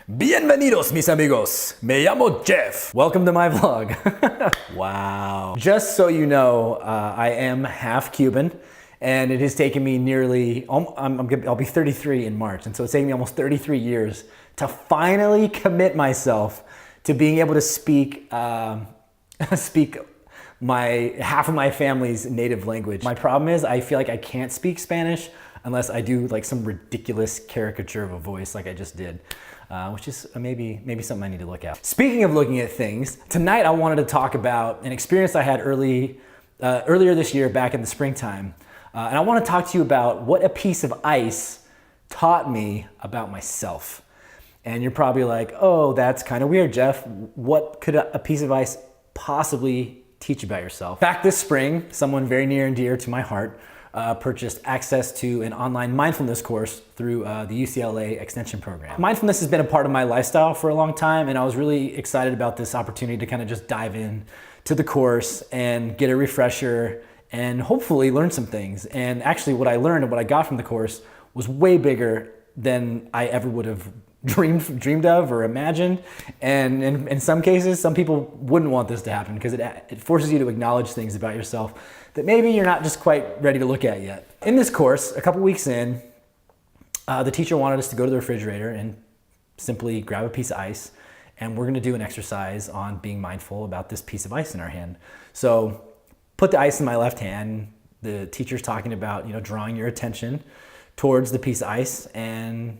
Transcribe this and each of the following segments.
Bienvenidos, mis amigos. Me llamo Jeff. Welcome to my vlog. Wow. Just so you know, I am half Cuban, and it has taken me nearly, I'll be 33 in March, and so it's taken me almost 33 years to finally commit myself to being able to speak half of my family's native language. My problem is I feel like I can't speak Spanish unless I do like some ridiculous caricature of a voice like I just did, which is maybe something I need to look at. Speaking of looking at things, tonight I wanted to talk about an experience I had earlier this year back in the springtime. And I want to talk to you about what a piece of ice taught me about myself. And you're probably like, oh, that's kind of weird, Jeff. What could a piece of ice possibly teach you about yourself? Back this spring, someone very near and dear to my heart purchased access to an online mindfulness course through the UCLA Extension program. Mindfulness has been a part of my lifestyle for a long time, and I was really excited about this opportunity to kind of just dive in to the course and get a refresher and hopefully learn some things. And actually what I learned and what I got from the course was way bigger than I ever would have dreamed of or imagined. And in some cases, some people wouldn't want this to happen because it forces you to acknowledge things about yourself that maybe you're not just quite ready to look at yet. In this course, a couple weeks in, the teacher wanted us to go to the refrigerator and simply grab a piece of ice, and we're gonna do an exercise on being mindful about this piece of ice in our hand. So put the ice in my left hand. The teacher's talking about, drawing your attention towards the piece of ice and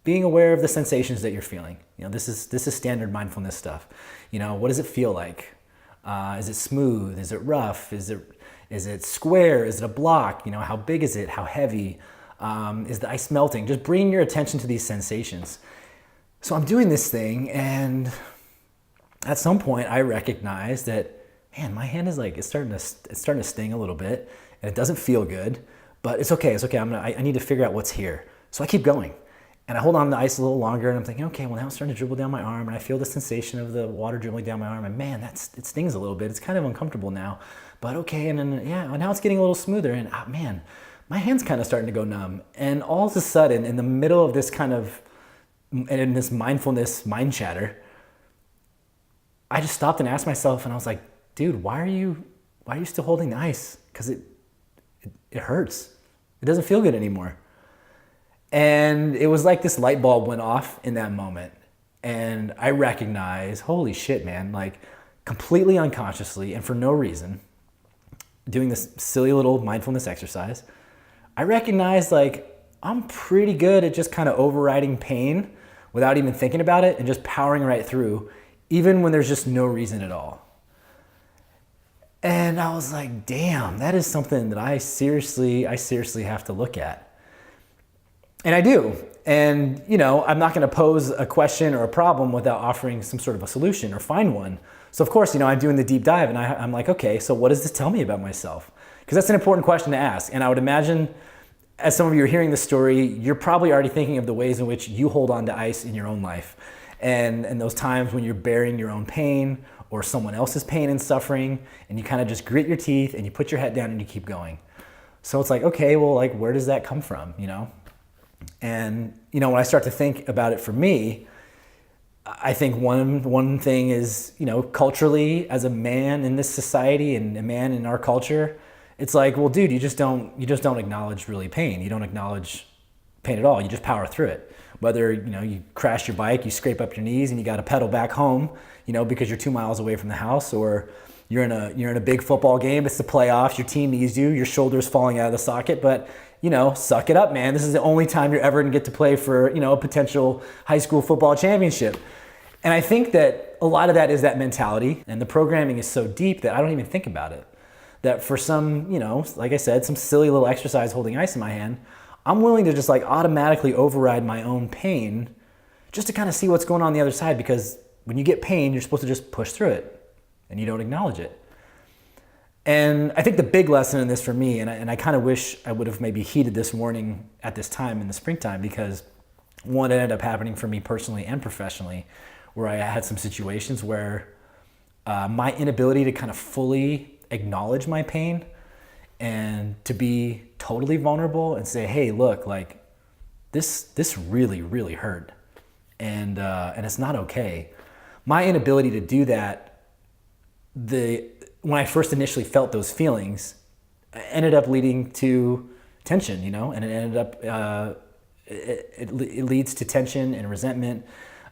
being aware of the sensations that you're feeling. This is standard mindfulness stuff. What does it feel like? Is it smooth? Is it rough? Is it square? Is it a block? How big is it? How heavy? Is the ice melting? Just bring your attention to these sensations. So I'm doing this thing, and at some point I recognize that, man, my hand is it's starting to sting a little bit, and it doesn't feel good, but it's okay. It's okay. I need to figure out what's here. So I keep going. And I hold on to the ice a little longer, and I'm thinking, okay, well now it's starting to dribble down my arm, and I feel the sensation of the water dribbling down my arm, and man, it stings a little bit. It's kind of uncomfortable now, but okay. And then, now it's getting a little smoother, and man, my hand's kind of starting to go numb. And all of a sudden, in the middle of this in this mindfulness mind chatter, I just stopped and asked myself, and I was like, dude, why are you still holding the ice? Because it hurts. It doesn't feel good anymore. And it was like this light bulb went off in that moment. And I recognized, holy shit, man, completely unconsciously and for no reason, doing this silly little mindfulness exercise, I recognized I'm pretty good at just kind of overriding pain without even thinking about it and just powering right through, even when there's just no reason at all. And I was like, damn, that is something that I seriously have to look at. And I do. And, I'm not going to pose a question or a problem without offering some sort of a solution or find one. So of course, I'm doing the deep dive, and I'm like, okay, so what does this tell me about myself? Because that's an important question to ask. And I would imagine, as some of you are hearing this story, you're probably already thinking of the ways in which you hold on to ice in your own life. And those times when you're bearing your own pain or someone else's pain and suffering, and you kind of just grit your teeth and you put your head down and you keep going. So it's like, okay, well, where does that come from, And, when I start to think about it for me, I think one thing is, culturally, as a man in this society and a man in our culture, it's like, well, dude, you just don't acknowledge really pain. You don't acknowledge pain at all. You just power through it. Whether, you crash your bike, you scrape up your knees and you got to pedal back home, because you're 2 miles away from the house, or you're in a big football game, it's the playoffs, your team needs you, your shoulder's falling out of the socket, but suck it up, man. This is the only time you're ever gonna get to play for, a potential high school football championship. And I think that a lot of that is that mentality, and the programming is so deep that I don't even think about it. That for some, like I said, some silly little exercise holding ice in my hand, I'm willing to just automatically override my own pain just to kind of see what's going on the other side, because when you get pain, you're supposed to just push through it and you don't acknowledge it. And I think the big lesson in this for me, and I kind of wish I would have maybe heeded this warning at this time in the springtime, because one, it ended up happening for me personally and professionally, where I had some situations where my inability to kind of fully acknowledge my pain and to be totally vulnerable and say, hey, look, this really, really hurt. and it's not okay. My inability to do that, when I first initially felt those feelings, ended up leading to tension, and it ended up, it leads to tension and resentment,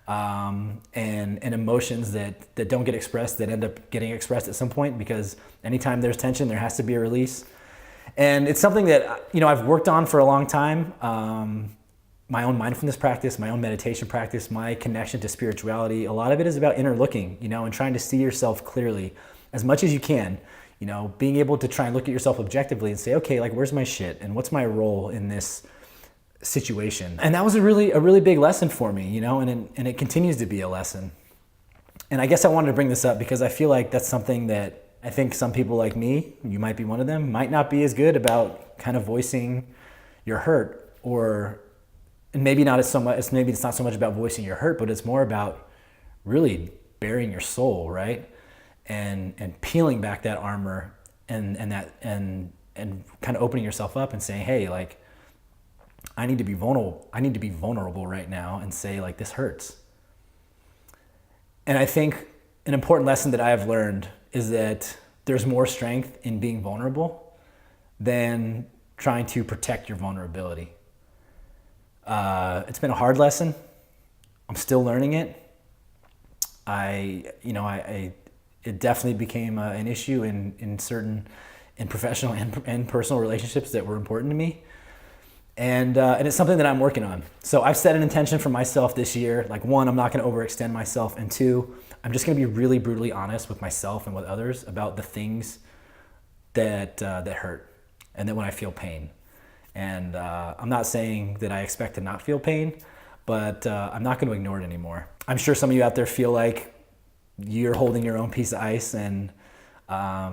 and emotions that don't get expressed, that end up getting expressed at some point, because anytime there's tension, there has to be a release. And it's something that, I've worked on for a long time. My own mindfulness practice, my own meditation practice, my connection to spirituality, a lot of it is about inner looking, and trying to see yourself clearly as much as you can, being able to try and look at yourself objectively and say, okay, like, where's my shit and what's my role in this situation? And that was a really big lesson for me, and it continues to be a lesson. And I guess I wanted to bring this up because I feel like that's something that I think some people like me, you might be one of them, might not be as good about kind of voicing your hurt, and maybe it's not so much about voicing your hurt, but it's more about really bearing your soul, right? And peeling back that armor and kind of opening yourself up and saying, hey, like, I need to be vulnerable right now and say, like, this hurts. And I think an important lesson that I have learned is that there's more strength in being vulnerable than trying to protect your vulnerability. It's been a hard lesson. I'm still learning it. It definitely became an issue in professional and personal relationships that were important to me. And it's something that I'm working on. So I've set an intention for myself this year. Like, 1, I'm not going to overextend myself. And 2, I'm just going to be really brutally honest with myself and with others about the things that hurt and then when I feel pain. And I'm not saying that I expect to not feel pain, but I'm not going to ignore it anymore. I'm sure some of you out there feel like you're holding your own piece of ice, and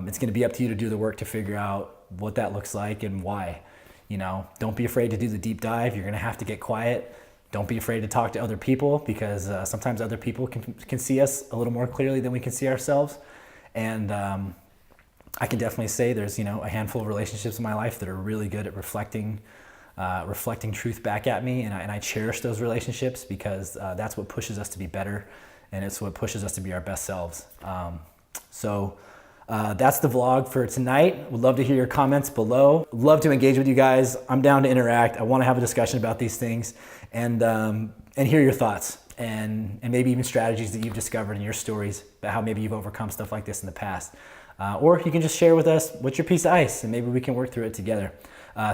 it's going to be up to you to do the work to figure out what that looks like and why. Don't be afraid to do the deep dive. You're going to have to get quiet. Don't be afraid to talk to other people, because sometimes other people can see us a little more clearly than we can see ourselves. And I can definitely say there's, a handful of relationships in my life that are really good at reflecting truth back at me. And I cherish those relationships because that's what pushes us to be better. And it's what pushes us to be our best selves. So that's the vlog for tonight. Would love to hear your comments below. Love to engage with you guys. I'm down to interact. I want to have a discussion about these things and hear your thoughts and maybe even strategies that you've discovered in your stories about how maybe you've overcome stuff like this in the past. Or you can just share with us what's your piece of ice, and maybe we can work through it together.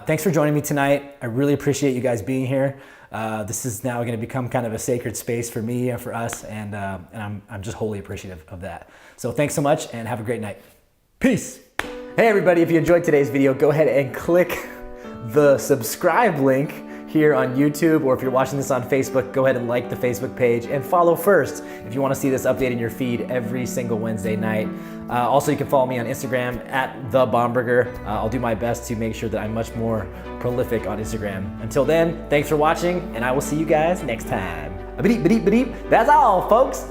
Thanks for joining me tonight. I really appreciate you guys being here. This is now going to become kind of a sacred space for me and for us, and I'm just wholly appreciative of that. So thanks so much, and have a great night. Peace. Hey everybody, if you enjoyed today's video, go ahead and click the subscribe link here on YouTube, or if you're watching this on Facebook, go ahead and like the Facebook page and follow first if you want to see this update in your feed every single Wednesday night. Also, you can follow me on Instagram at @thebomberger. I'll do my best to make sure that I'm much more prolific on Instagram. Until then, thanks for watching, and I will see you guys next time. That's all, folks.